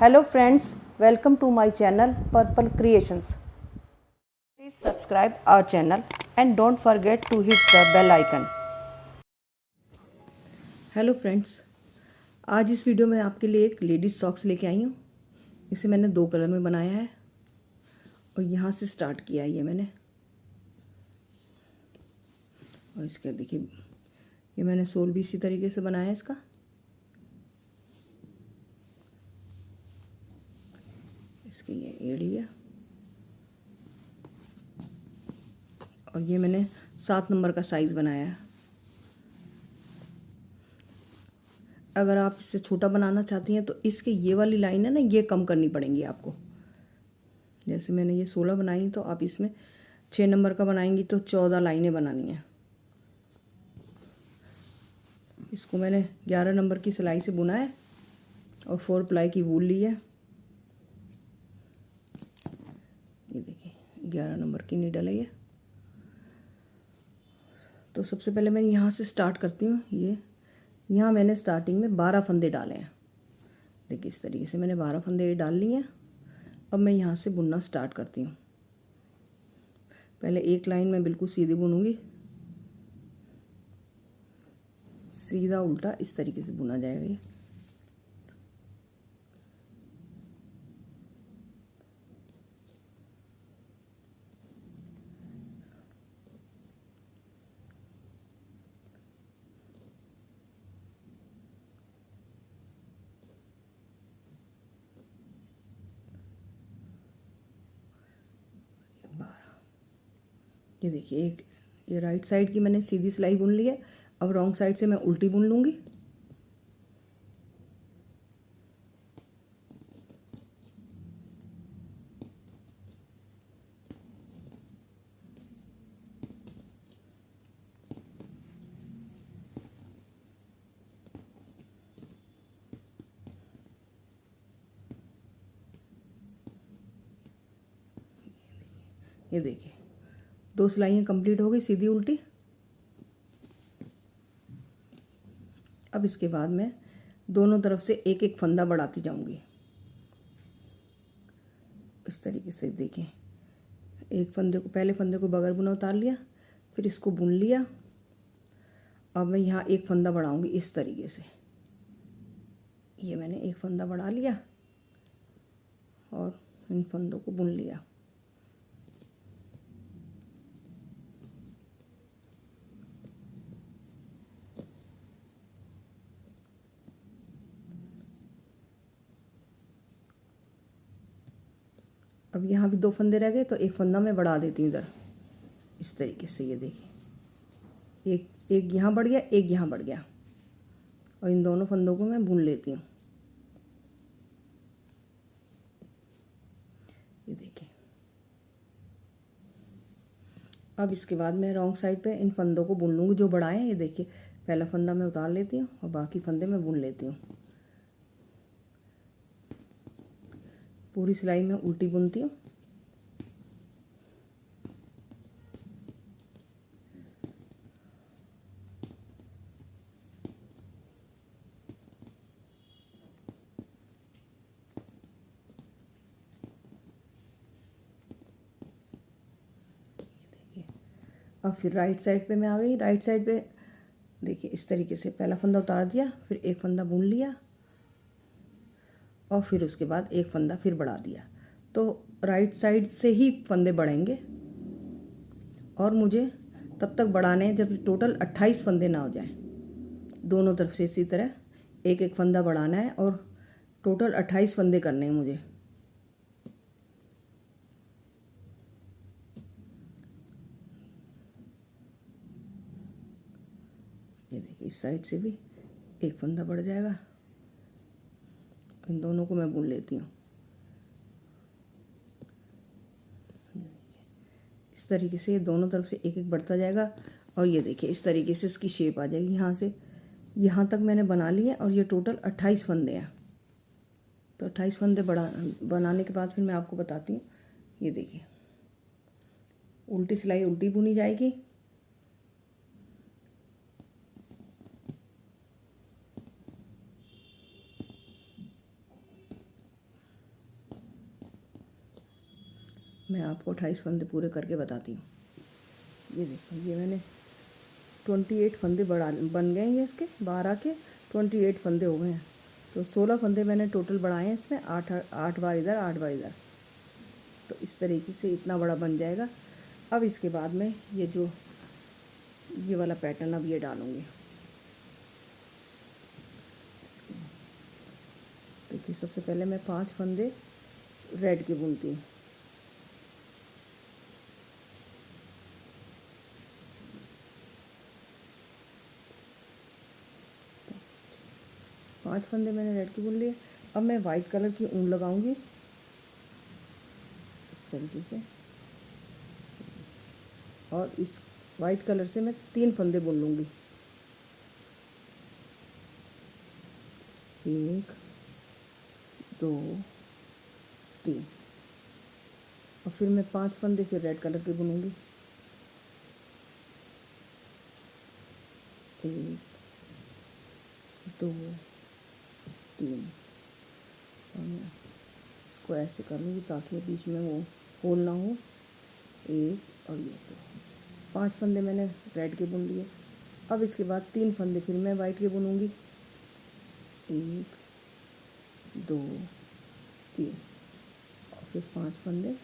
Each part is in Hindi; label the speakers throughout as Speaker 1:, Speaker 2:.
Speaker 1: Hello friends, welcome to my channel Purple Creations. Please subscribe our channel and don't forget to hit the bell icon. Hello friends, आज इस वीडियो में आपके लिए एक लेडीज सॉक्स लेके आई हूँ। इसे मैंने 2 कलर में बनाया है और यहाँ से स्टार्ट किया है ये मैंने। और इसका देखिए, ये मैंने सोल भी इसी तरीके से बनाया है इसका। इसकी ये एड़ी है और ये मैंने 7 नंबर का साइज़ बनाया है। अगर आप इसे छोटा बनाना चाहती हैं तो इसके ये वाली लाइन है ना, ये कम करनी पड़ेंगी आपको। जैसे मैंने ये 16 बनाई तो आप इसमें 6 नंबर का बनाएंगी तो 14 लाइनें बनानी हैं। इसको मैंने 11 नंबर की सिलाई से बुना है और 4 प्लाई की वूल ली है। ये देखिए 11 नंबर की नीडल है ये। तो सबसे पहले मैं यहाँ से स्टार्ट करती हूँ। ये यहाँ मैंने स्टार्टिंग में 12 फंदे डाले हैं। देखिए इस तरीके से मैंने 12 फंदे डाल लिए हैं। अब मैं यहाँ से बुनना स्टार्ट करती हूँ। पहले एक लाइन में बिल्कुल सीधी बुनूंगी, सीधा उल्टा इस तरीके से बुना जाएगा ये। ये देखिए एक ये राइट साइड की मैंने सीधी सिलाई बुन ली है। अब रॉन्ग साइड से मैं उल्टी बुन लूँगी। ये देखिए 2 सिलाइयाँ कंप्लीट हो गई सीधी उल्टी। अब इसके बाद मैं दोनों तरफ से एक एक फंदा बढ़ाती जाऊंगी इस तरीके से। देखिए एक फंदे को, पहले फंदे को बगल बुना उतार लिया, फिर इसको बुन लिया। अब मैं यहाँ एक फंदा बढ़ाऊंगी इस तरीके से। ये मैंने एक फंदा बढ़ा लिया और इन फंदों को बुन लिया। अब यहाँ भी 2 फंदे रह गए तो एक फंदा मैं बढ़ा देती हूँ इधर इस तरीके से। ये देखिए एक यहाँ बढ़ गया, एक यहाँ बढ़ गया और इन दोनों फंदों को मैं बुन लेती हूँ। ये देखिए अब इसके बाद मैं रॉन्ग साइड पे इन फंदों को बुन लूँगी जो बढ़ाए हैं। ये देखिए पहला फंदा मैं उतार लेती हूँ और बाकी फंदे मैं बुन लेती हूँ। पूरी सिलाई में उल्टी बुनती हूँ। अब फिर राइट साइड पे मैं आ गई। राइट साइड पे देखिए इस तरीके से पहला फंदा उतार दिया, फिर एक फंदा बुन लिया और फिर उसके बाद एक फंदा फिर बढ़ा दिया। तो राइट साइड से ही फंदे बढ़ेंगे और मुझे तब तक बढ़ाने हैं जब टोटल 28 फंदे ना हो जाएं। दोनों तरफ से इसी तरह एक एक फंदा बढ़ाना है और टोटल 28 फंदे करने हैं मुझे। ये देखिए इस साइड से भी एक फंदा बढ़ जाएगा। इन दोनों को मैं बुन लेती हूँ इस तरीके से। दोनों तरफ से एक एक बढ़ता जाएगा और ये देखिए इस तरीके से इसकी शेप आ जाएगी। यहाँ से यहाँ तक मैंने बना लिया और ये टोटल 28 फंदे हैं। तो 28 फंदे बनाने के बाद फिर मैं आपको बताती हूँ। ये देखिए उल्टी सिलाई उल्टी बुनी जाएगी। मैं आपको 28 फंदे पूरे करके बताती हूँ। ये देखो, ये मैंने 28 फंदे बन गए हैं इसके, 12 के 28 फंदे हो गए हैं। तो 16 फंदे मैंने टोटल बढ़ाए हैं इसमें, 8 बार इधर 8 बार इधर। तो इस तरीके से इतना बड़ा बन जाएगा। अब इसके बाद में ये वाला पैटर्न अब ये डालूँगी। देखिए, सबसे पहले मैं 5 फंदे रेड के बुनती हूँ। पांच फंदे मैंने रेड के बुन लिए। अब मैं वाइट कलर की ऊन लगाऊंगी इस तरीके से, और इस वाइट कलर से मैं 3 फंदे बुन लूँगी। 1 2 3, और फिर मैं 5 फंदे फिर रेड कलर के बुनूंगी। 1 2 3, और मैं इसको ऐसे कर लूँगी ताकि बीच में वो होल ना हो। 1 और ये 2, 5 फंदे मैंने रेड के बुन लिए। अब इसके बाद 3 फंदे फिर मैं वाइट के बुनूंगी। 1 2 3, और फिर 5 फंदे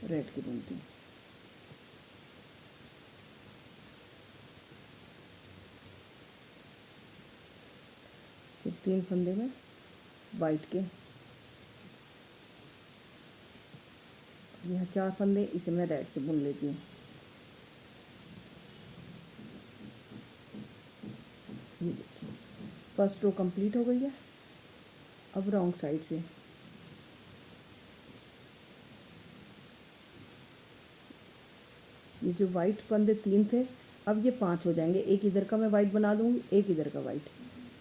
Speaker 1: रेड के बुनती हूँ। फिर 3 फंदे में वाइट के, यहाँ 4 फंदे, इसे मैं रेड से बुन लेती हूँ। ये देखिए, फर्स्ट रो कंप्लीट हो गई है। अब रॉन्ग साइड से ये जो वाइट फंदे 3 थे, अब ये 5 हो जाएंगे। एक इधर का मैं वाइट बना दूंगी, एक इधर का वाइट।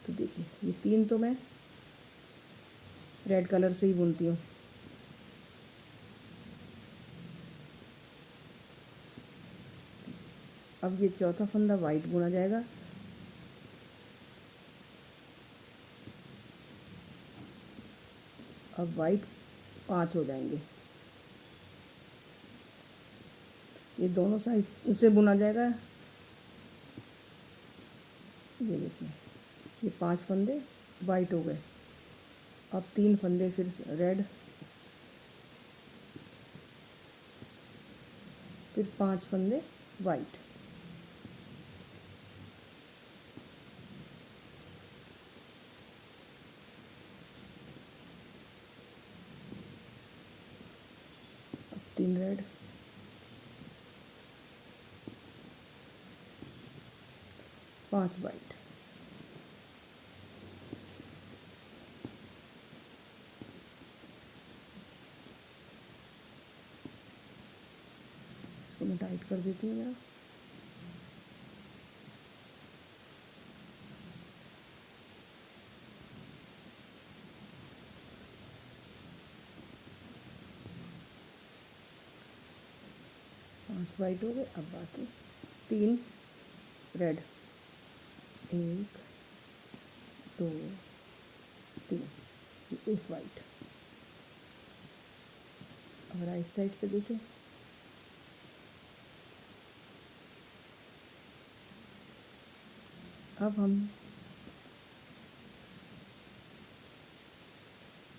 Speaker 1: तो देखिए, ये 3 तो मैं रेड कलर से ही बुनती हूँ। अब ये चौथा फंदा वाइट बुना जाएगा। अब वाइट 5 हो जाएंगे। ये दोनों साइड से बुना जाएगा। ये देखिए, ये 5 फंदे वाइट हो गए। अब 3 फंदे फिर रेड, फिर 5 फंदे वाइट। अब 3 रेड, 5 वाइट। इसको मैं टाइट कर देती हूँ जरा। पांच वाइट हो गए। अब बाकी 3 रेड, 1 2 3, एक वाइट। अब राइट साइड पे देखें, अब हम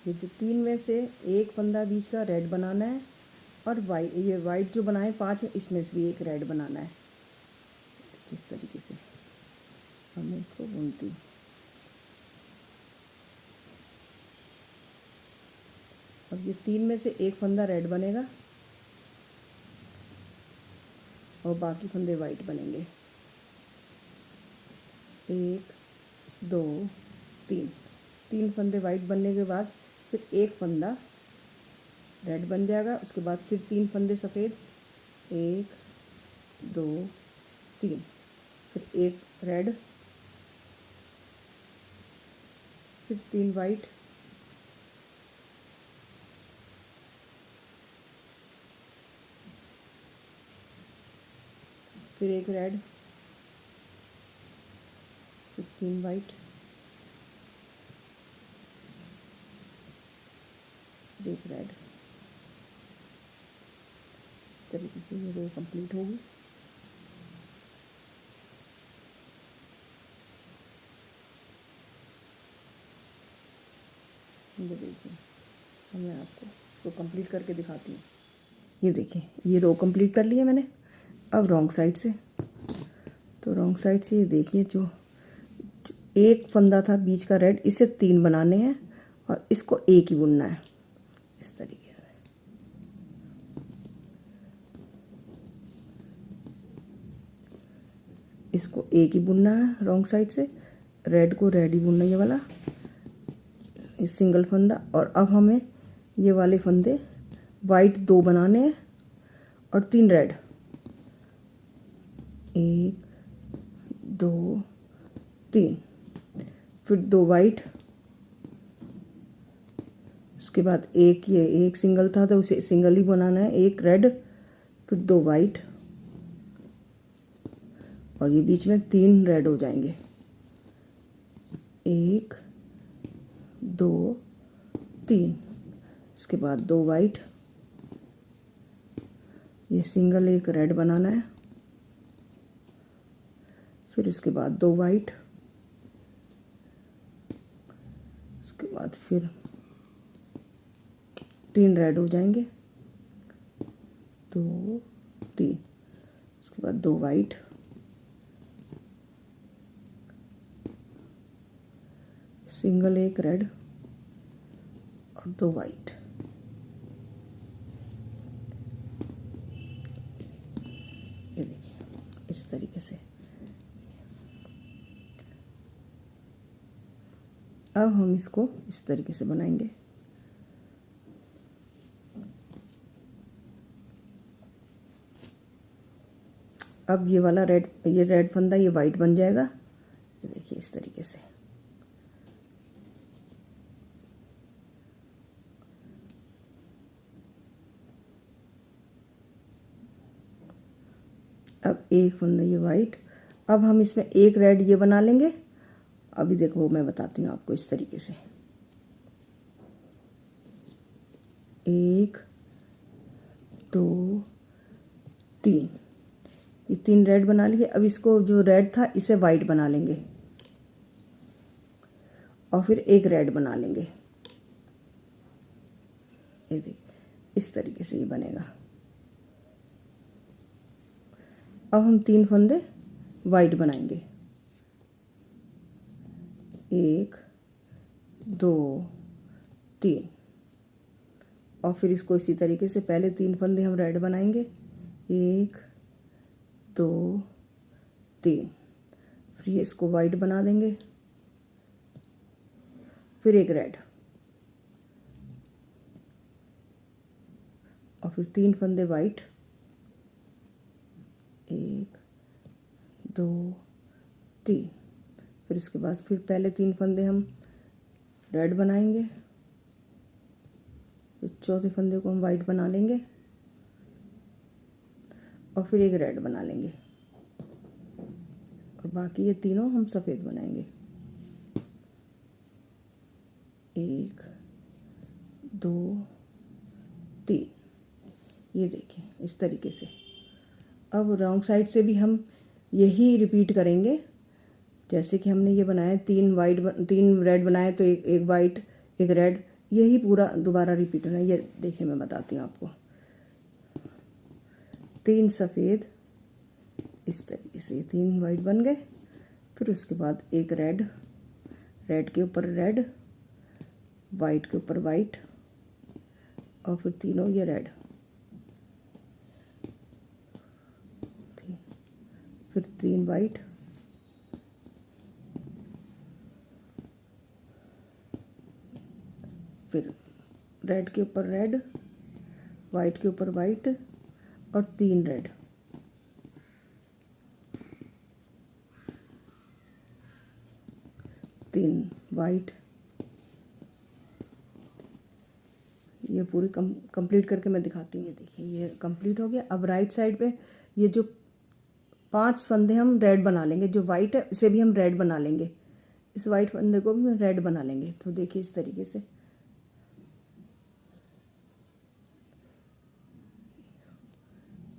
Speaker 1: ये जो 3 में से एक फंदा बीच का रेड बनाना है, और ये वाइट जो बनाए 5, इसमें से भी एक रेड बनाना है। किस तरीके से मैं इसको बुनती हूँ। अब ये 3 में से एक फंदा रेड बनेगा और बाकी फंदे वाइट बनेंगे। 1 2 3, 3 फंदे वाइट बनने के बाद फिर एक फंदा रेड बन जाएगा। उसके बाद फिर 3 फंदे सफ़ेद, 1 2 3, फिर एक रेड, फिर 3 वाइट, फिर एक रेड, फिर 3 वाइट, फिर एक रेड। इस तरीके से ये रो कंप्लीट होगी। ये देखिए, अब मैं आपको तो कंप्लीट करके दिखाती हूँ। ये देखिए, ये रो कंप्लीट कर लिया मैंने। अब रॉन्ग साइड से, तो रॉन्ग साइड से ये देखिए, जो एक फंदा था बीच का रेड, इसे 3 बनाने हैं और इसको एक ही बुनना है इस तरीके से। इसको एक ही बुनना है रॉन्ग साइड से, रेड को रेड ही बुनना है, ये वाला सिंगल फंदा। और अब हमें ये वाले फंदे वाइट 2 बनाने हैं और 3 रेड, 1 2 3, फिर 2 वाइट, उसके बाद एक, ये एक सिंगल था तो उसे सिंगल ही बनाना है, 1 रेड, फिर 2 वाइट, और ये बीच में 3 रेड हो जाएंगे, 1 2 3, इसके बाद 2 वाइट, ये सिंगल 1 रेड बनाना है, फिर उसके बाद 2 वाइट, उसके बाद फिर 3 रेड हो जाएंगे, 2 3, उसके बाद 2 वाइट, सिंगल 1 रेड और 2 वाइट। ये देखिए इस तरीके से। अब हम इसको इस तरीके से बनाएंगे। अब ये वाला रेड, ये रेड फंदा ये वाइट बन जाएगा। ये देखिए इस तरीके से। अब एक फंदा ये वाइट, अब हम इसमें 1 रेड ये बना लेंगे। अभी देखो मैं बताती हूँ आपको इस तरीके से, 1 2 3, ये 3 रेड बना लिए। अब इसको जो रेड था इसे वाइट बना लेंगे और फिर 1 रेड बना लेंगे। ये देखिए इस तरीके से ये बनेगा। अब हम 3 फंदे वाइट बनाएंगे, 1 2 3, और फिर इसको इसी तरीके से पहले 3 फंदे हम रेड बनाएंगे, 1 2 3, फिर इसको वाइट बना देंगे, फिर 1 रेड, और फिर 3 फंदे वाइट, 1 2 3, फिर इसके बाद फिर पहले 3 फंदे हम रेड बनाएंगे, फिर चौथे फंदे को हम वाइट बना लेंगे और फिर 1 रेड बना लेंगे, और बाकी ये तीनों हम सफ़ेद बनाएंगे, 1 2 3। ये देखिए इस तरीके से। अब रॉन्ग साइड से भी हम यही रिपीट करेंगे, जैसे कि हमने ये बनाया 3 रेड बनाए तो एक वाइट 1 रेड, यही पूरा दोबारा रिपीट होना है। ये देखिए मैं बताती हूँ आपको, 3 सफ़ेद इस तरीके से, 3 वाइट बन गए, फिर उसके बाद 1 रेड, रेड के ऊपर रेड, वाइट के ऊपर वाइट, और फिर तीनों ये रेड, फिर 3 वाइट, फिर रेड के ऊपर रेड, वाइट के ऊपर वाइट, और 3 रेड, तीन वाइट। ये पूरी कंप्लीट करके मैं दिखाती हूँ। ये देखिए ये कंप्लीट हो गया। अब राइट साइड पे ये जो 5 फंदे हम रेड बना लेंगे, जो वाइट है इसे भी हम रेड बना लेंगे, इस वाइट फंदे को भी हम रेड बना लेंगे। तो देखिए इस तरीके से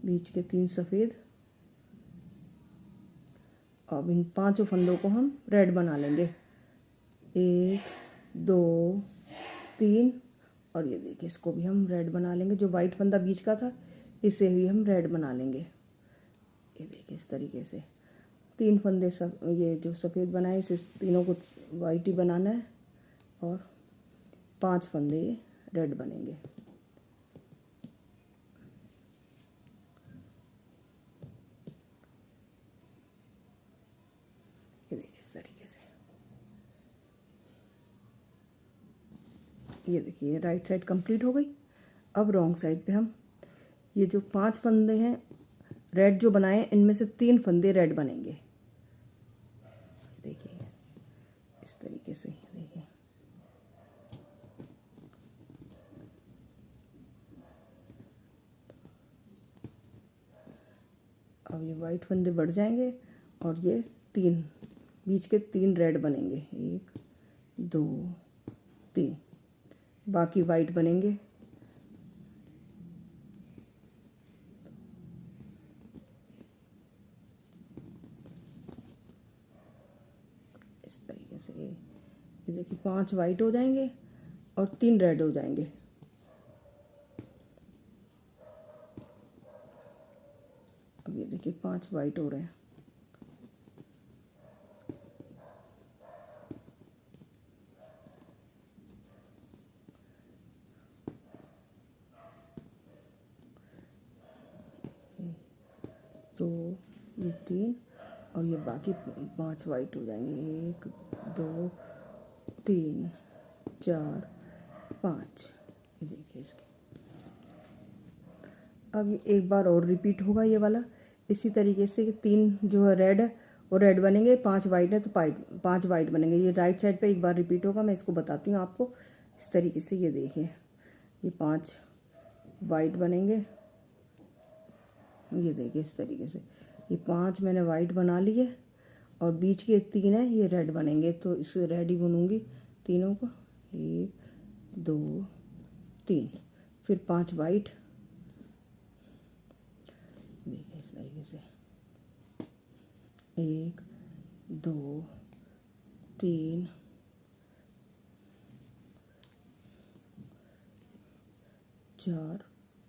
Speaker 1: बीच के 3 सफ़ेद। अब इन 5 फंदों को हम रेड बना लेंगे, 1 2 3, और ये देखिए इसको भी हम रेड बना लेंगे। जो वाइट फंदा बीच का था इसे भी हम रेड बना लेंगे। ये देखिए इस तरीके से 3 फंदे सब ये जो सफ़ेद बनाए इसे तीनों को वाइट ही बनाना है, और 5 फंदे ये रेड बनेंगे। ये देखिए इस तरीके से। ये देखिए राइट साइड कंप्लीट हो गई। अब रॉन्ग साइड पे हम ये जो 5 फंदे हैं रेड जो बनाए इनमें से 3 फंदे रेड बनेंगे। देखिए इस तरीके से। देखिए अब ये वाइट फंदे बढ़ जाएंगे और ये 3 बीच के 3 रेड बनेंगे, 1 2 3, बाकी वाइट बनेंगे। इस तरीके से ये देखिए 5 वाइट हो जाएंगे और 3 रेड हो जाएंगे। अब ये देखिए 5 वाइट हो रहे हैं। तो ये 3 और ये बाकी 5 वाइट हो जाएंगे, 1 2 3 4 5। ये देखिए इसके। अब ये एक बार और रिपीट होगा ये वाला। इसी तरीके से 3 जो है रेड है वो रेड बनेंगे, 5 वाइट है तो 5 वाइट बनेंगे। ये राइट साइड पे एक बार रिपीट होगा, मैं इसको बताती हूँ आपको। इस तरीके से ये देखिए ये 5 वाइट बनेंगे। ये देखिए इस तरीके से ये 5 मैंने वाइट बना लिए और बीच के 3 है ये रेड बनेंगे। तो इसे रेड ही बुनूंगी तीनों को, 1 2 3, फिर 5 वाइट। देखिए इस तरीके से 1 2 3 4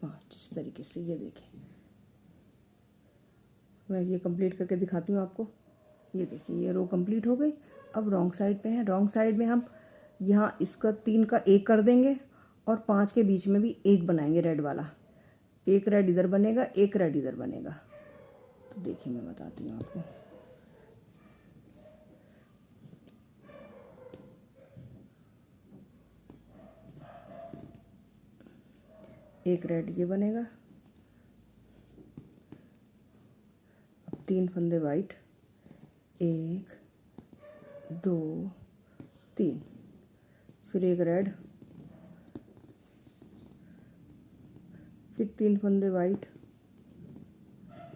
Speaker 1: 5। इस तरीके से ये देखिए मैं ये कंप्लीट करके दिखाती हूँ आपको। ये देखिए ये रो कंप्लीट हो गई। अब रॉन्ग साइड पे है। रॉन्ग साइड में हम यहाँ इसका 3 का 1 कर देंगे और 5 के बीच में भी 1 बनाएंगे रेड वाला। 1 रेड इधर बनेगा, 1 रेड इधर बनेगा। तो देखिए मैं बताती हूँ आपको। एक रेड ये बनेगा। अब 3 फंदे वाइट, 1 2 3, फिर 1 रेड, फिर 3 फंदे वाइट,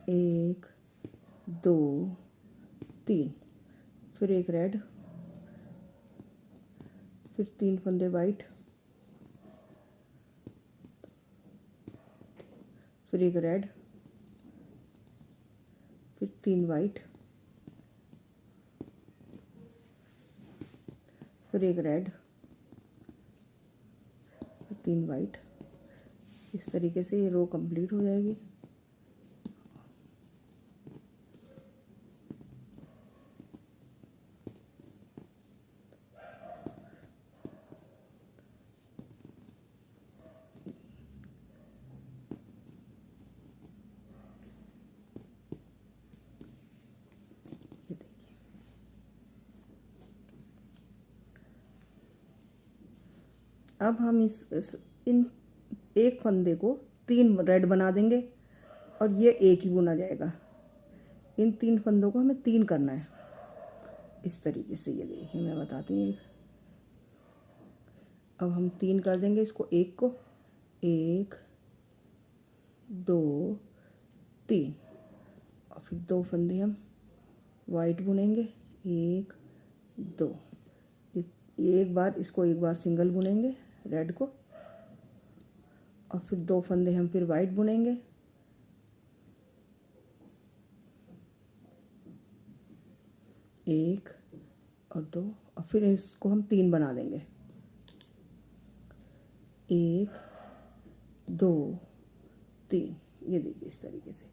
Speaker 1: 1 2 3, फिर 1 रेड, फिर 3 फंदे वाइट, फिर 1 रेड, फिर 3 वाइट, फिर 1 रेड, फिर 3 वाइट। इस तरीके से ये रो कंप्लीट हो जाएगी। ये देखिए अब हम इन एक फंदे को 3 रेड बना देंगे और ये एक ही बुना जाएगा। इन 3 फंदों को हमें 3 करना है। इस तरीके से ये देखिए मैं बताती हूँ। अब हम 3 कर देंगे इसको, 1 को, 1 2 3, और फिर 2 फंदे हम वाइट बुनेंगे, 1 2। ये एक बार इसको एक बार सिंगल बुनेंगे रेड को, और फिर 2 फंदे हम फिर वाइट बुनेंगे, एक और दो, और फिर इसको हम 3 बना देंगे। 1 2 3, ये देखिए इस तरीके से।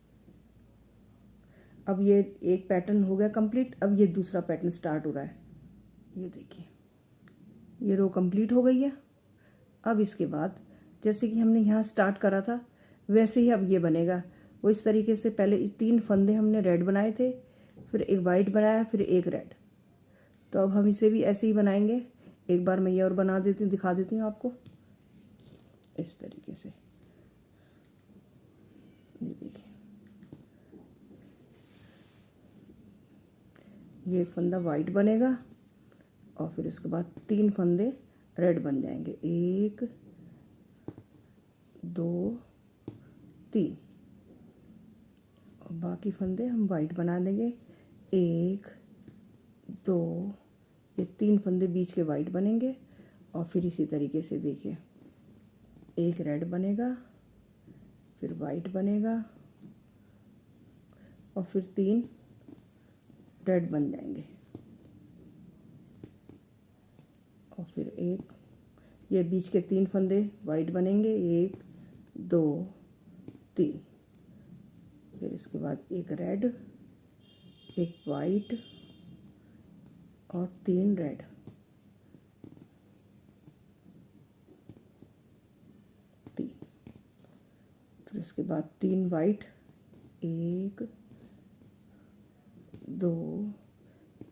Speaker 1: अब ये एक पैटर्न हो गया कंप्लीट। अब ये दूसरा पैटर्न स्टार्ट हो रहा है। ये देखिए ये रो कंप्लीट हो गई है। अब इसके बाद जैसे कि हमने यहाँ स्टार्ट करा था वैसे ही अब ये बनेगा। वो इस तरीके से पहले 3 फंदे हमने रेड बनाए थे, फिर एक वाइट बनाया, फिर एक रेड। तो अब हम इसे भी ऐसे ही बनाएंगे। एक बार मैं ये और बना देती हूँ, दिखा देती हूँ आपको इस तरीके से। ये देखिए ये एक फंदा वाइट बनेगा और फिर उसके बाद 3 फंदे रेड बन जाएंगे। 1 2 3, और बाकी फंदे हम वाइट बना देंगे। 1 2, ये 3 फंदे बीच के वाइट बनेंगे। और फिर इसी तरीके से देखिए एक रेड बनेगा, फिर वाइट बनेगा और फिर 3 रेड बन जाएंगे। और फिर एक ये बीच के 3 फंदे वाइट बनेंगे। 1 2 3, फिर इसके बाद एक रेड, एक वाइट और 3 रेड। फिर इसके बाद 3 वाइट, 1 2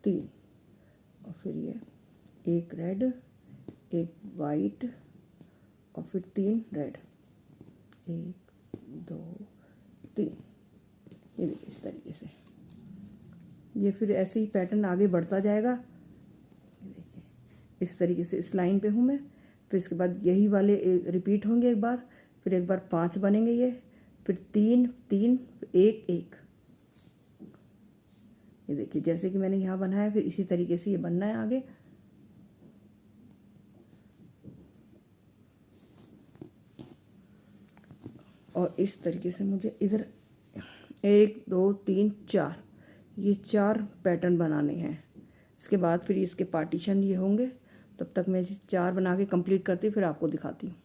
Speaker 1: 3, और फिर ये एक रेड, एक वाइट और फिर 3 रेड। 1 2 3, ये देखिए इस तरीके से। ये फिर ऐसे ही पैटर्न आगे बढ़ता जाएगा। ये देखिए इस तरीके से इस लाइन पे हूँ मैं। फिर इसके बाद यही वाले रिपीट होंगे एक बार, फिर एक बार 5 बनेंगे ये, फिर 3 3, 1 1। ये देखिए जैसे कि मैंने यहाँ बनाया फिर इसी तरीके से ये बनना है आगे। और इस तरीके से मुझे इधर 1 2 3 4, ये 4 पैटर्न बनाने हैं। इसके बाद फिर इसके पार्टीशन ये होंगे। तब तक मैं 4 बना के कंप्लीट करती फिर आपको दिखाती हूँ।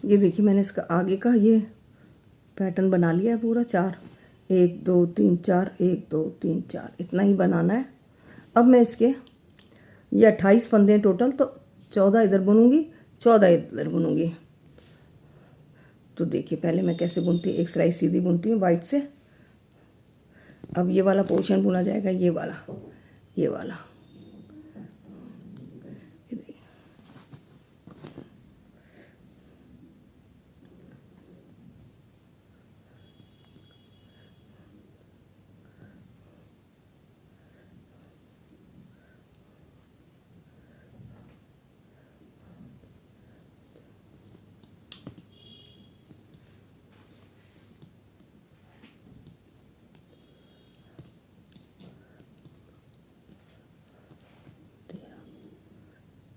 Speaker 1: ये देखिए मैंने इसका आगे का ये पैटर्न बना लिया है पूरा 4। 1 2 3 4, 1 2 3 4, इतना ही बनाना है। अब मैं इसके ये 28 फंदे हैं टोटल, तो 14 इधर बुनूंगी, 14 इधर बुनूंगी। तो देखिए पहले मैं कैसे बुनती हूँ। एक सिलाई सीधी बुनती हूँ वाइट से। अब ये वाला पोर्शन बुना जाएगा, ये वाला, ये वाला।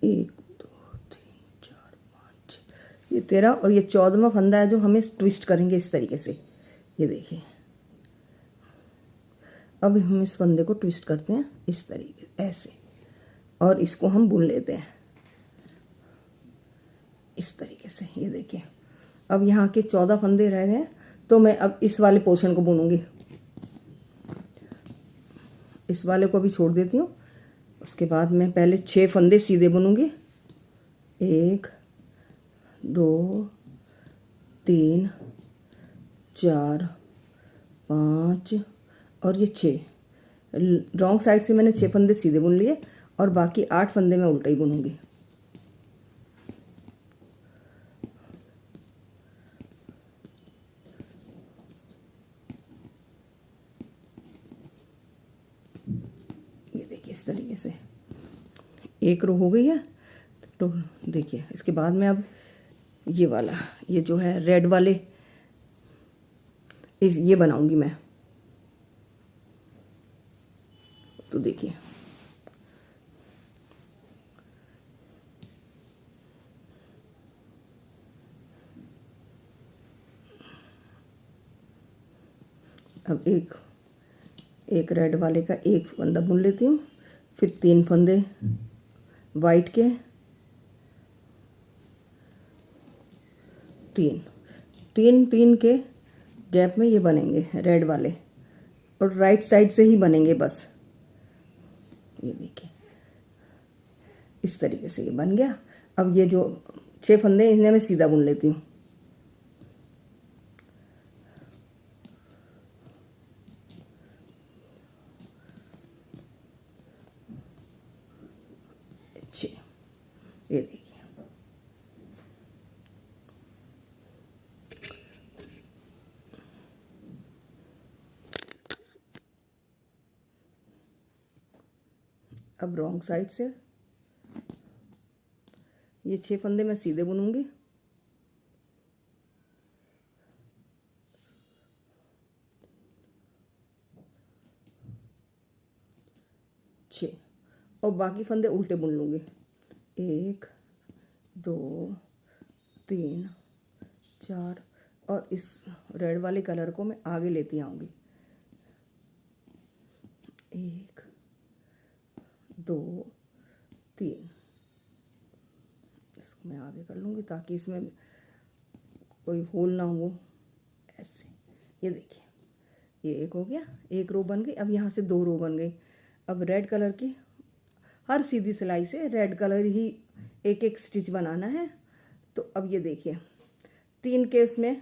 Speaker 1: एक दो तीन चार पाँच, ये 13 और ये 14वां फंदा है जो हमें ट्विस्ट करेंगे इस तरीके से। ये देखिए अब हम इस फंदे को ट्विस्ट करते हैं इस तरीके ऐसे, और इसको हम बुन लेते हैं इस तरीके से। ये देखिए अब यहाँ के 14 फंदे रह गए, तो मैं अब इस वाले पोर्शन को बुनूंगी। इस वाले को भी छोड़ देती हूँ। उसके बाद मैं पहले 6 फंदे सीधे बुनूंगी। 1 2 3 4 5 और ये 6। रॉन्ग साइड से मैंने 6 फंदे सीधे बुन लिए और बाकी 8 फंदे मैं उल्टा ही बुनूंगी। ये देखिए इस तरीके से एक रो हो गई है। तो देखिए इसके बाद में अब ये वाला, ये जो है रेड वाले, ये बनाऊंगी मैं। तो देखिए अब एक एक रेड वाले का एक फंदा बुन लेती हूँ, फिर 3 फंदे वाइट के, 3 के गैप में ये बनेंगे रेड वाले, और राइट साइड से ही बनेंगे बस। ये देखिए इस तरीके से ये बन गया। अब ये जो 6 फंदे हैं इन्हें मैं सीधा बुन लेती हूँ। अच्छे, ये देखिए अब रॉन्ग साइड से ये 6 फंदे मैं सीधे बुनूंगी। और बाकी फंदे उल्टे बुन लूँगी। 1 2 3 4, और इस रेड वाले कलर को मैं आगे लेती आऊँगी। 1 2 3, इसको मैं आगे कर लूँगी ताकि इसमें कोई होल ना हो। ऐसे ये देखिए ये एक हो गया, एक रो बन गई। अब यहाँ से 2 रो बन गई। अब रेड कलर की हर सीधी सिलाई से रेड कलर ही एक एक स्टिच बनाना है। तो अब ये देखिए 3 केस में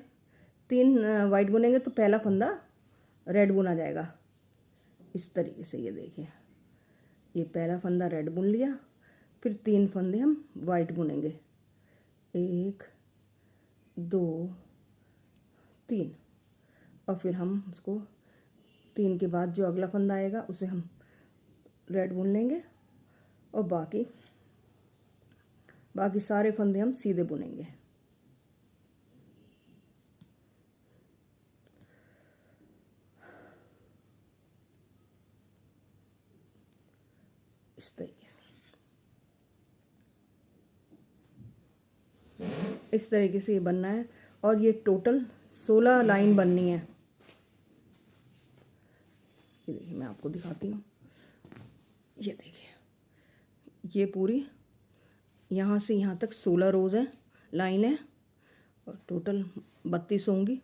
Speaker 1: 3 वाइट बुनेंगे तो पहला फंदा रेड बुना जाएगा इस तरीके से। ये देखिए ये पहला फंदा रेड बुन लिया, फिर 3 फंदे हम वाइट बुनेंगे। 1 2 3, और फिर हम उसको 3 के बाद जो अगला फंदा आएगा उसे हम रेड बुन लेंगे, और बाकी सारे फंदे हम सीधे बुनेंगे। इस तरीके से, इस तरीके से ये बनना है। और ये टोटल 16 लाइन बननी है। ये देखिए मैं आपको दिखाती हूँ। ये देखिए ये पूरी यहाँ से यहाँ तक 16 रोज़ है, लाइन है, और टोटल 32 होंगी।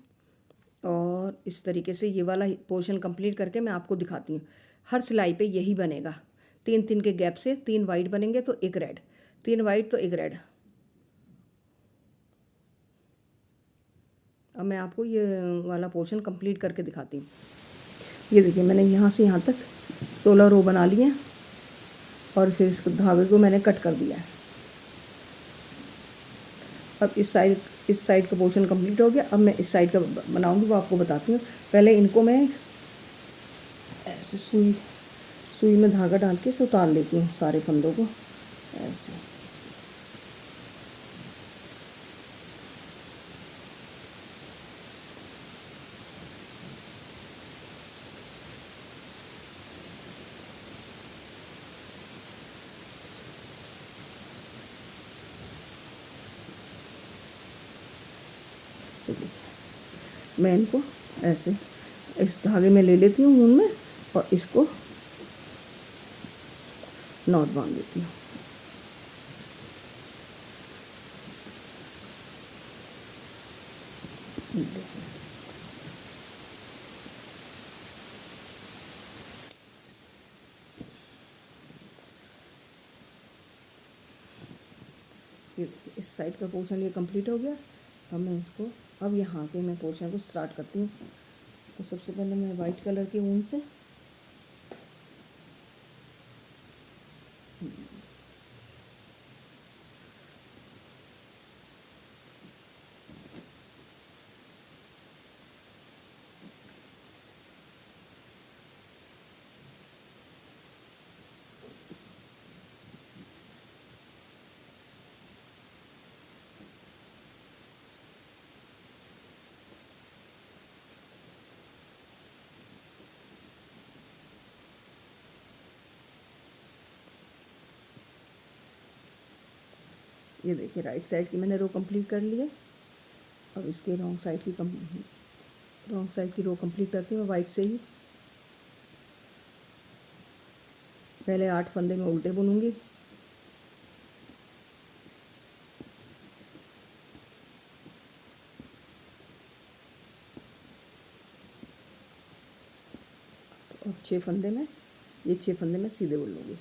Speaker 1: और इस तरीके से ये वाला पोर्शन कंप्लीट करके मैं आपको दिखाती हूँ। हर सिलाई पे यही बनेगा। 3 के गैप से 3 वाइट बनेंगे तो एक रेड, 3 वाइट तो एक रेड। अब मैं आपको ये वाला पोर्शन कंप्लीट करके दिखाती हूँ। ये देखिए मैंने यहाँ से यहाँ तक 16 रो बना लिए हैं, और फिर इस धागे को मैंने कट कर दिया है। अब इस साइड का पोर्शन कंप्लीट हो गया। अब मैं इस साइड का बनाऊंगी, वो आपको बताती हूँ। पहले इनको मैं ऐसे सुई में धागा डाल के इसे उतार लेती हूँ सारे फंदों को ऐसे। मैं इनको ऐसे इस धागे में ले लेती हूँ ऊन में, और इसको नॉट बांध देती हूँ। ये देखिए इस साइड का पोर्शन ये कंप्लीट हो गया। अब मैं इसको अब यहाँ के मैं पोर्शन को स्टार्ट करती हूँ। तो सबसे पहले मैं वाइट कलर के ऊन से ये देखिए राइट साइड की मैंने रो कंप्लीट कर ली है। अब इसके रॉन्ग साइड की रो कंप्लीट करती हूँ वाइट से ही। पहले 8 फंदे में उल्टे बुनूंगी। और 6 फंदे में, ये 6 फंदे में सीधे बुन लूँगी।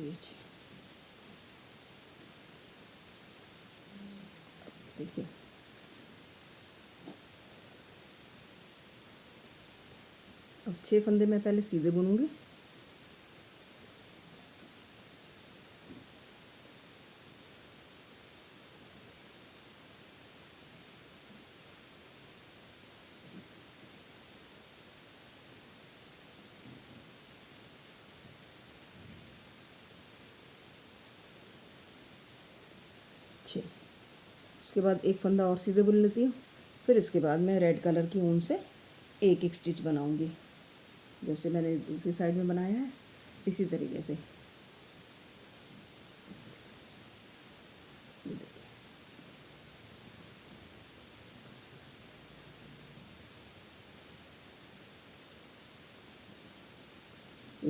Speaker 1: ये 6, देखिए अब 6 फंदे में पहले सीधे बुनूंगी। उसके बाद एक फंदा और सीधे बुन लेती हूँ। फिर इसके बाद मैं रेड कलर की ऊन से एक एक स्टिच बनाऊंगी, जैसे मैंने दूसरी साइड में बनाया है इसी तरीके से। ये देखिए,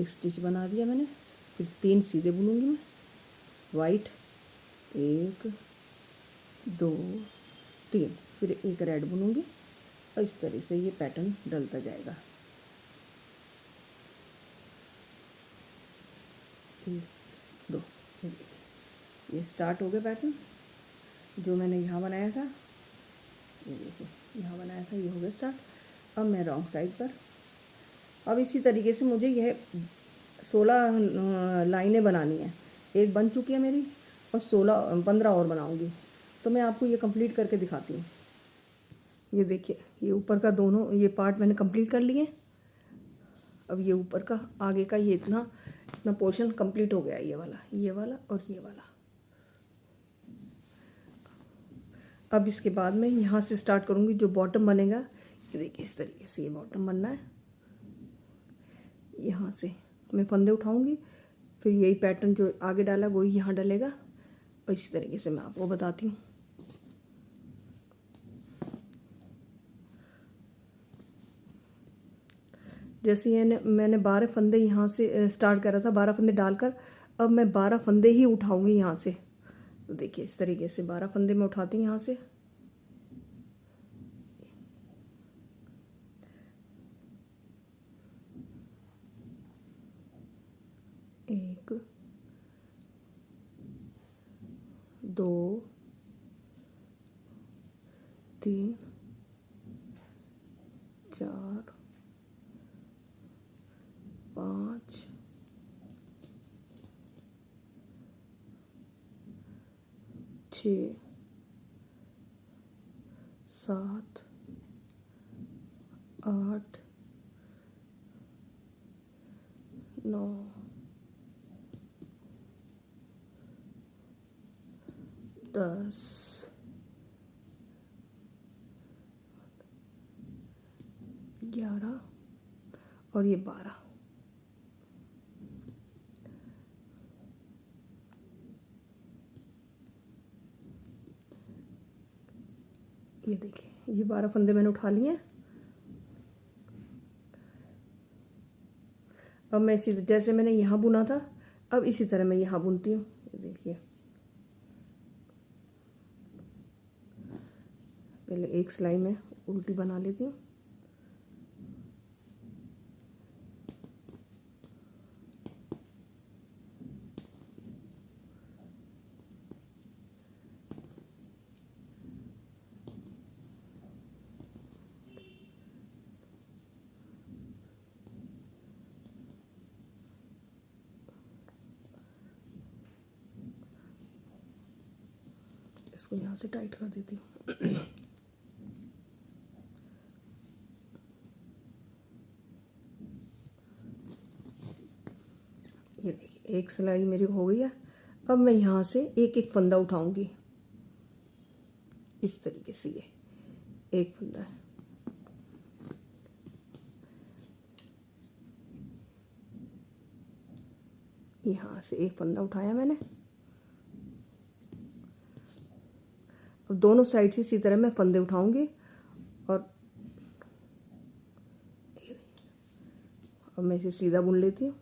Speaker 1: एक स्टिच बना दिया मैंने। फिर 3 सीधे बुनूंगी मैं, वाइट, 1 2 3, फिर एक रेड बुनूंगी और इस तरह से ये पैटर्न डलता जाएगा। 1 2, ये स्टार्ट हो गया पैटर्न जो मैंने यहाँ बनाया था। ये देखिए, यहाँ बनाया था, ये हो गया स्टार्ट। अब मैं रॉन्ग साइड पर, अब इसी तरीके से मुझे यह 16 लाइनें बनानी है। एक बन चुकी है मेरी और 15 और बनाऊंगी। तो मैं आपको ये कंप्लीट करके दिखाती हूँ। ये देखिए, ये ऊपर का दोनों ये पार्ट मैंने कंप्लीट कर लिए। अब ये ऊपर का आगे का ये इतना पोर्शन कंप्लीट हो गया, ये वाला और ये वाला। अब इसके बाद मैं यहाँ से स्टार्ट करूँगी। जो बॉटम बनेगा, ये देखिए इस तरीके से ये बॉटम बनना है। यहाँ से मैं फंदे उठाऊँगी, फिर यही पैटर्न जो आगे डाला वही यहाँ डलेगा और इसी तरीके से मैं आपको बताती हूँ। जैसे ये मैंने 12 फंदे यहाँ से स्टार्ट करा था, 12 फंदे डालकर अब मैं 12 फंदे ही उठाऊँगी यहाँ से। तो देखिए इस तरीके से 12 फंदे में उठाती हूँ यहाँ से। एक, 2 3 4 5 6 7 8 9 10 11 और ये 12। ये देखिए, ये 12 फंदे मैंने उठा लिए। अब मैं इसी जैसे मैंने यहाँ बुना था, अब इसी तरह मैं यहाँ बुनती हूँ। ये देखिए, पहले एक सिलाई में उल्टी बना लेती हूँ। इसको यहाँ से टाइट कर देती हूँ। ये देखिए, एक सिलाई मेरी हो गई है। अब मैं यहाँ से एक एक फंदा उठाऊंगी इस तरीके से। ये एक फंदा है, यहाँ से एक फंदा उठाया मैंने, अब दोनों साइड से इसी तरह मैं फंदे उठाऊंगी और अब मैं इसे सीधा बुन लेती हूँ।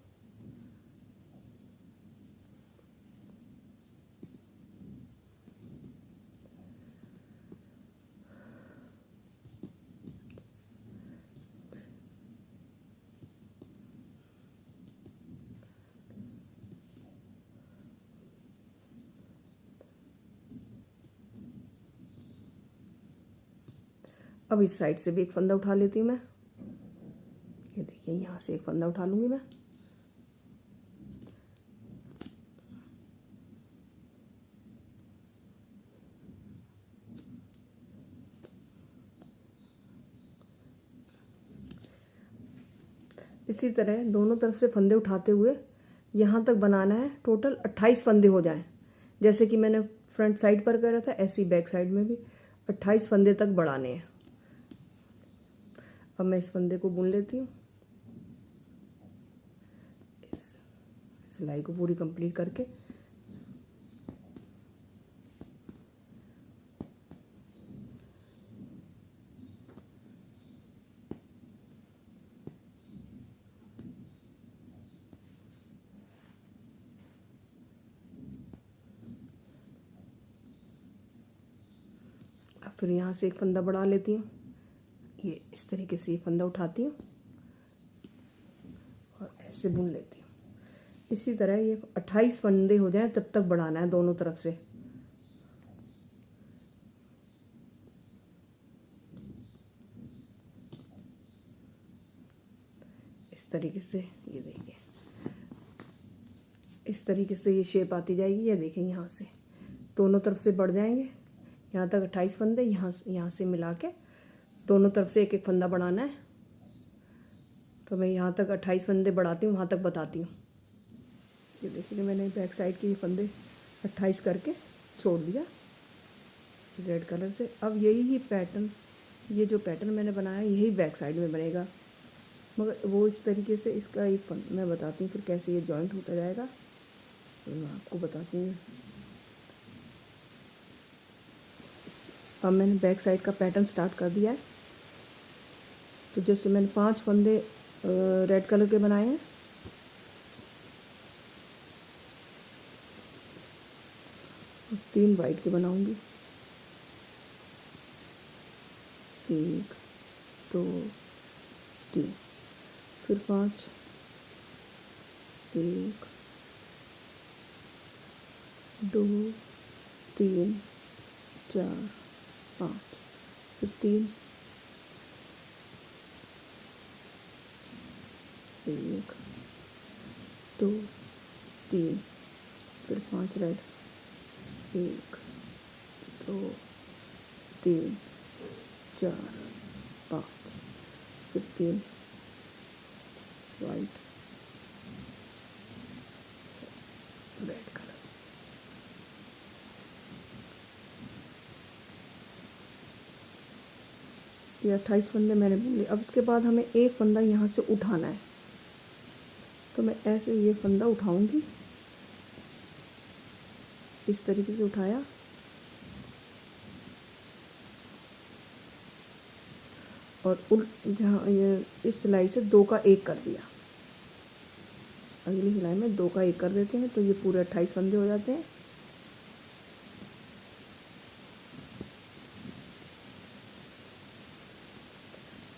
Speaker 1: अब इस साइड से भी एक फंदा उठा लेती हूँ मैं। ये देखिए यहाँ से एक फंदा उठा लूँगी मैं। इसी तरह दोनों तरफ से फंदे उठाते हुए यहाँ तक बनाना है। टोटल 28 फंदे हो जाएं। जैसे कि मैंने फ्रंट साइड पर करा था, ऐसे ही बैक साइड में भी 28 फंदे तक बढ़ाने हैं। अब मैं इस फंदे को बुन लेती हूँ, इस सिलाई को पूरी कंप्लीट करके। अब फिर यहाँ से एक फंदा बढ़ा लेती हूँ। ये इस तरीके से ये फंदा उठाती हूँ और ऐसे बुन लेती हूँ। इसी तरह ये 28 फंदे हो जाएं तब तक बढ़ाना है दोनों तरफ से। इस तरीके से ये देखिए, इस तरीके से ये शेप आती जाएगी। ये देखें यहाँ से दोनों तरफ से बढ़ जाएंगे। यहाँ तक 28 फंदे, यहाँ से मिला के दोनों तरफ से एक एक फंदा बढ़ाना है। तो मैं यहाँ तक 28 फंदे बढ़ाती हूँ, वहाँ तक बताती हूँ। ये देखिए मैंने बैक साइड के ये फंदे 28 करके छोड़ दिया रेड कलर से। अब यही ही पैटर्न, ये जो पैटर्न मैंने बनाया यही बैक साइड में बनेगा, मगर वो इस तरीके से इसका एक मैं बताती हूँ फिर कैसे ये जॉइंट होता जाएगा, तो मैं आपको बताती हूँ। अब मैंने बैक साइड का पैटर्न स्टार्ट कर दिया है। तो जैसे मैंने 5 फंदे रेड कलर के बनाए हैं, और 3 वाइट के बनाऊंगी। 1 2 3, फिर 5, 1 2 3 4 5, फिर 3 1 2 3, फिर 5 रेड, 1 2 3 4 5, फिर 3 वाइट रेड कलर। ये 28 फंदे मैंने बुन लिए। अब इसके बाद हमें एक फंदा यहाँ से उठाना है। तो मैं ऐसे ये फंदा उठाऊंगी, इस तरीके से उठाया और जहाँ ये इस सिलाई से 2 का 1 कर दिया। अगली सिलाई में 2 का 1 कर देते हैं, तो ये पूरे 28 फंदे हो जाते हैं।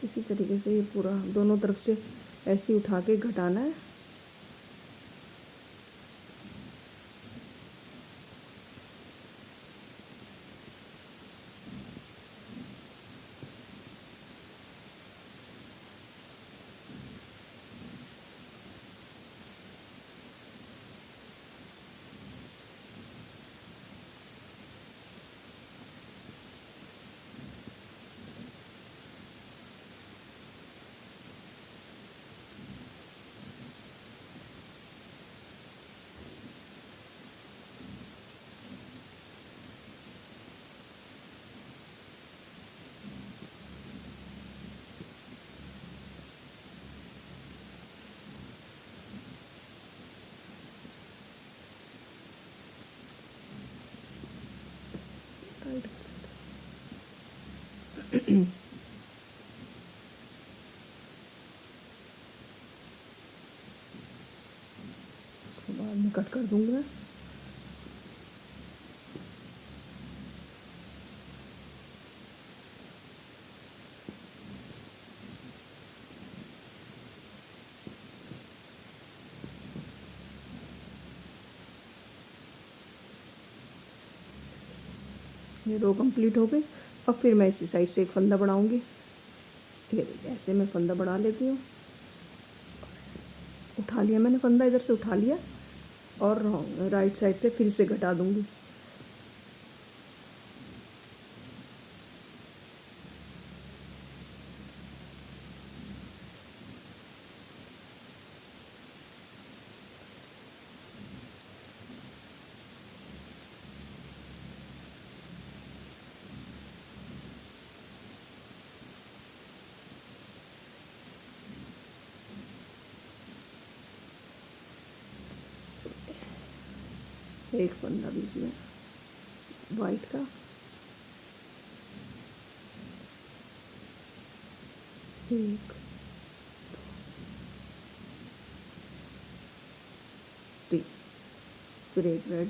Speaker 1: इसी तरीके से ये पूरा दोनों तरफ से ऐसे उठा के घटाना है। उसके बाद में कट कर दूंगी मैं। ये रो कंप्लीट हो गई। अब फिर मैं इसी साइड से एक फंदा बढ़ाऊंगी। ये देखिए ऐसे मैं फंदा बढ़ा लेती हूँ। उठा लिया मैंने फंदा, इधर से उठा लिया और राइट साइड से फिर से घटा दूंगी। एक फंदा बीच में वाइट का, एक, तीन, फिर एक रेड।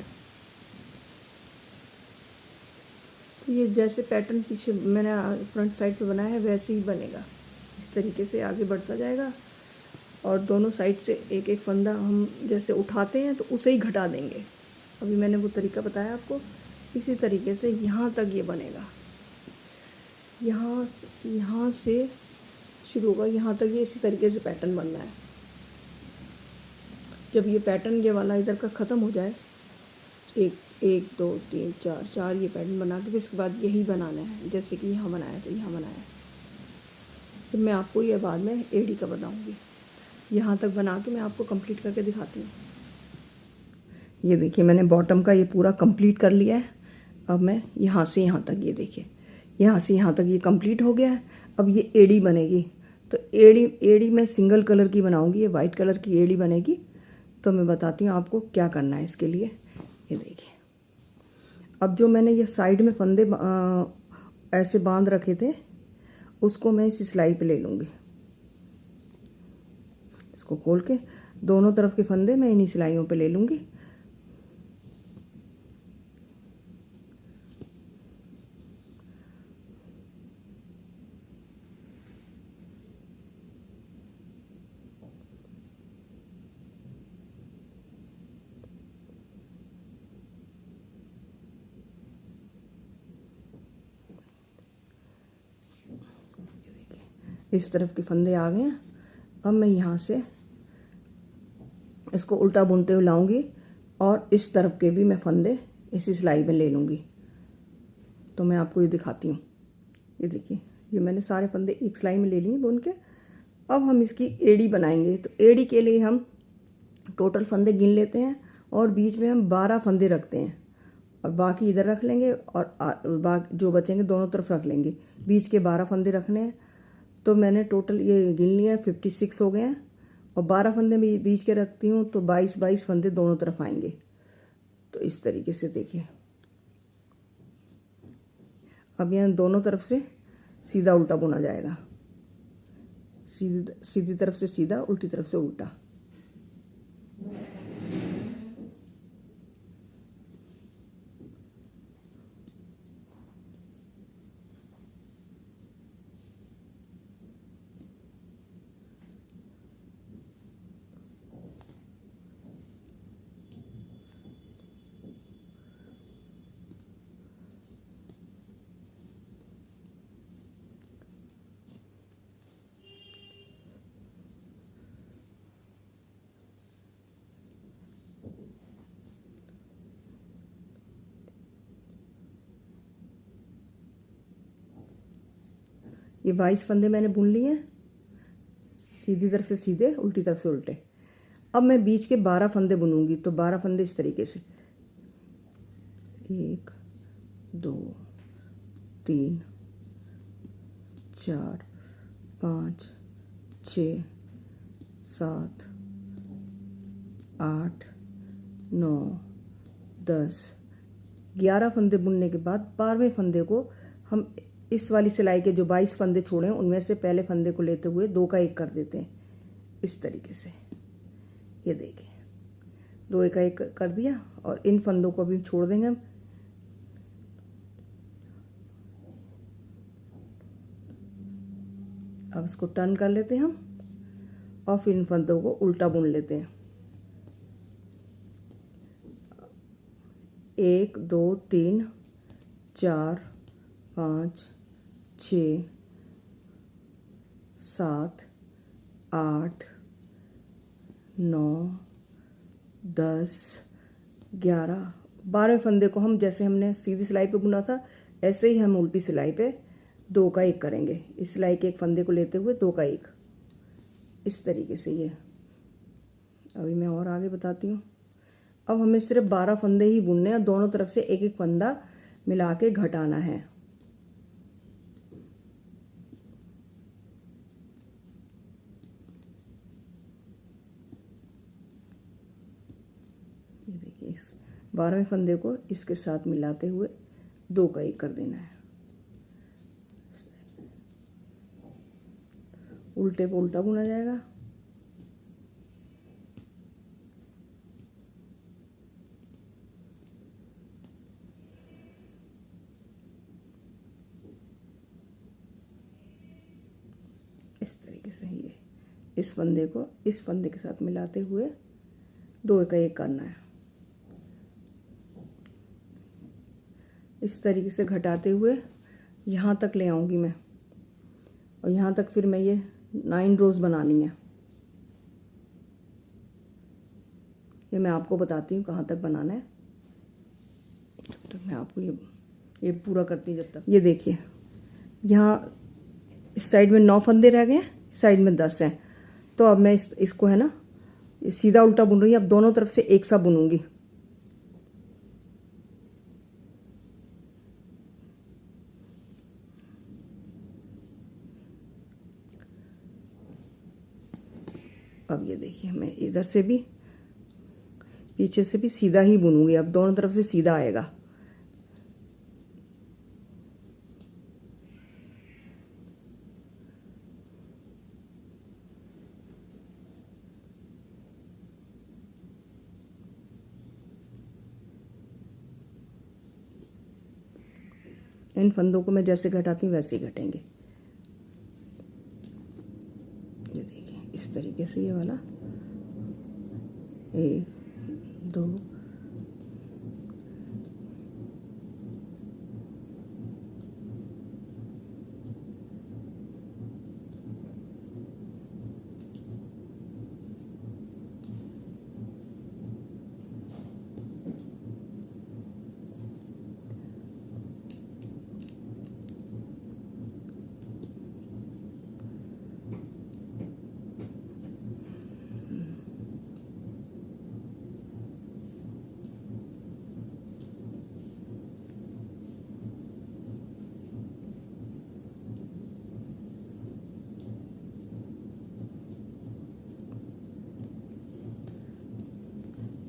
Speaker 1: तो ये जैसे पैटर्न पीछे मैंने फ्रंट साइड पे बनाया है वैसे ही बनेगा। इस तरीके से आगे बढ़ता जाएगा और दोनों साइड से एक एक फंदा हम जैसे उठाते हैं तो उसे ही घटा देंगे। अभी मैंने वो तरीका बताया आपको, इसी तरीके से यहाँ तक ये बनेगा। यहाँ से शुरू होगा, यहाँ तक ये इसी तरीके से पैटर्न बनना है। जब ये पैटर्न ये वाला इधर का ख़त्म हो जाए, एक दो तीन चार, चार ये पैटर्न बना के फिर इसके बाद यही बनाना है। जैसे कि यहाँ बनाया तो यहाँ बनाया, फिर मैं आपको ये बाद में एड़ी का बनाऊँगी। यहाँ तक बना के मैं आपको कंप्लीट करके दिखाती हूँ। ये देखिए मैंने बॉटम का ये पूरा कंप्लीट कर लिया है। अब मैं यहाँ से यहाँ तक, ये देखिए यहाँ से यहाँ तक ये कंप्लीट हो गया है। अब ये एड़ी बनेगी, तो एड़ी मैं सिंगल कलर की बनाऊँगी। ये वाइट कलर की एड़ी बनेगी। तो मैं बताती हूँ आपको क्या करना है इसके लिए। ये देखिए अब जो मैंने ये साइड में फंदे ऐसे बांध रखे थे उसको मैं इस सिलाई पे ले लूँगी। इसको खोल के दोनों तरफ के फंदे मैं इन्हीं सिलाइयों पे ले लूँगी। इस तरफ के फंदे आ गए हैं। अब मैं यहाँ से इसको उल्टा बुनते हुए लाऊंगी और इस तरफ के भी मैं फंदे इसी सिलाई में ले लूँगी। तो मैं आपको ये दिखाती हूँ। ये देखिए ये मैंने सारे फंदे एक सिलाई में ले लिए बुन के। अब हम इसकी एड़ी बनाएंगे। तो एड़ी के लिए हम टोटल फंदे गिन लेते हैं और बीच में हम 12 फंदे रखते हैं और बाकी इधर रख लेंगे और बाकी जो बचेंगे दोनों तरफ रख लेंगे। बीच के 12 फंदे रखने हैं। तो मैंने टोटल ये गिन लिया 56 हो गए हैं और 12 फंदे में बीच के रखती हूँ तो 22 फंदे दोनों तरफ आएंगे। तो इस तरीके से देखिए अब यहाँ दोनों तरफ से सीधा उल्टा बुना जाएगा। सीधी तरफ से सीधा, उल्टी तरफ से उल्टा। ये 22 फंदे मैंने बुन लिए हैं, सीधी तरफ से सीधे, उल्टी तरफ से उल्टे। अब मैं बीच के 12 फंदे बुनूंगी। तो 12 फंदे इस तरीके से 1 2 3 4 5 6 7 8 9 10 11 फंदे बुनने के बाद 12वें फंदे को हम इस वाली सिलाई के जो 22 फंदे छोड़े हैं उनमें से पहले फंदे को लेते हुए 2 का 1 कर देते हैं इस तरीके से। ये देखिए 2 का 1 कर दिया और इन फंदों को भी छोड़ देंगे हम। अब इसको टर्न कर लेते हैं हम और फिर इन फंदों को उल्टा बुन लेते हैं। 1 2 3 4 5 6 7 8 9 10 11 12 फंदे को हम जैसे हमने सीधी सिलाई पे बुना था ऐसे ही हम उल्टी सिलाई पे 2 का 1 करेंगे। इस सिलाई के एक फंदे को लेते हुए 2 का 1 इस तरीके से। ये अभी मैं और आगे बताती हूँ। अब हमें सिर्फ 12 फंदे ही बुनने हैं, दोनों तरफ से एक एक फंदा मिला के घटाना है। ये देखिए इस 12वें फंदे को इसके साथ मिलाते हुए 2 का 1 कर देना है। उल्टे पे उल्टा बुना जाएगा। इस तरीके से ये इस फंदे को इस फंदे के साथ मिलाते हुए 2 का 1 करना है। इस तरीके से घटाते हुए यहाँ तक ले आऊँगी मैं और यहाँ तक फिर मैं ये 9 रोज़ बनानी है। ये मैं आपको बताती हूँ कहाँ तक बनाना है। जब तक मैं आपको ये पूरा करती हूँ जब तक। ये देखिए यहाँ इस साइड में 9 फंदे रह गए हैं, इस साइड में 10 हैं। तो अब मैं इसको है ना सीधा उल्टा बुन रही हूँ। अब दोनों तरफ से एक सा बुनूंगी। अब ये देखिए मैं इधर से भी पीछे से भी सीधा ही बुनूंगी। अब दोनों तरफ से सीधा आएगा। इन फंदों को मैं जैसे घटाती हूँ वैसे ही घटेंगे। ये देखिए इस तरीके से ये वाला 1 2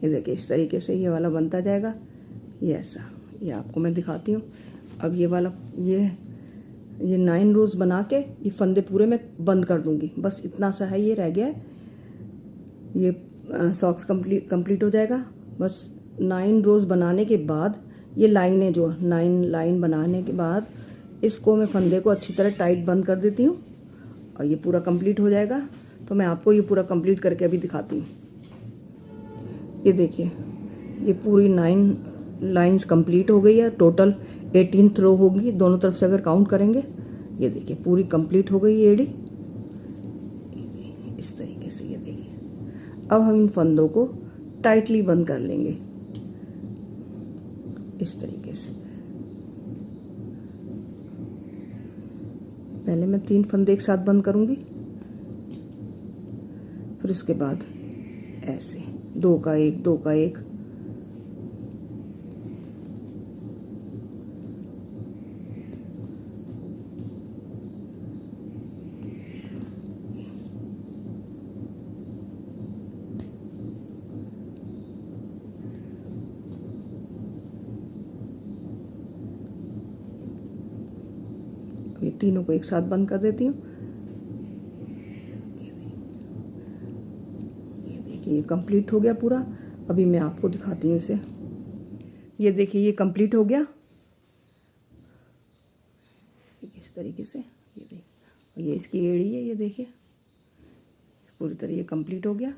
Speaker 1: ये देखिए इस तरीके से ये वाला बनता जाएगा। ये ऐसा ये आपको मैं दिखाती हूँ। अब ये वाला ये 9 रोज़ बना के ये फंदे पूरे मैं बंद कर दूँगी। बस इतना सा है, ये रह गया है। ये सॉक्स कंप्लीट हो जाएगा। बस 9 रोज़ बनाने के बाद ये लाइनें जो 9 लाइन बनाने के बाद इसको मैं फंदे को अच्छी तरह टाइट बंद कर देती हूँ और ये पूरा कंप्लीट हो जाएगा। तो मैं आपको ये पूरा कंप्लीट करके अभी दिखाती हूँ। ये देखिए ये पूरी 9 लाइंस कंप्लीट हो गई है। टोटल 18 रो होगी दोनों तरफ से अगर काउंट करेंगे। ये देखिए पूरी कंप्लीट हो गई है एड़ी इस तरीके से। ये देखिए अब हम इन फंदों को टाइटली बंद कर लेंगे इस तरीके से। पहले मैं 3 फंदे एक साथ बंद करूंगी, फिर उसके बाद ऐसे 2 का 1 2 का 1। तीनों को एक साथ बंद कर देती हूँ। ये देखिए ये कंप्लीट हो गया पूरा। अभी मैं आपको दिखाती हूँ इसे। ये देखिए ये कंप्लीट हो गया इस तरीके से। ये देखिए ये इसकी एड़ी है, ये देखिए पूरी तरह ये कंप्लीट हो गया।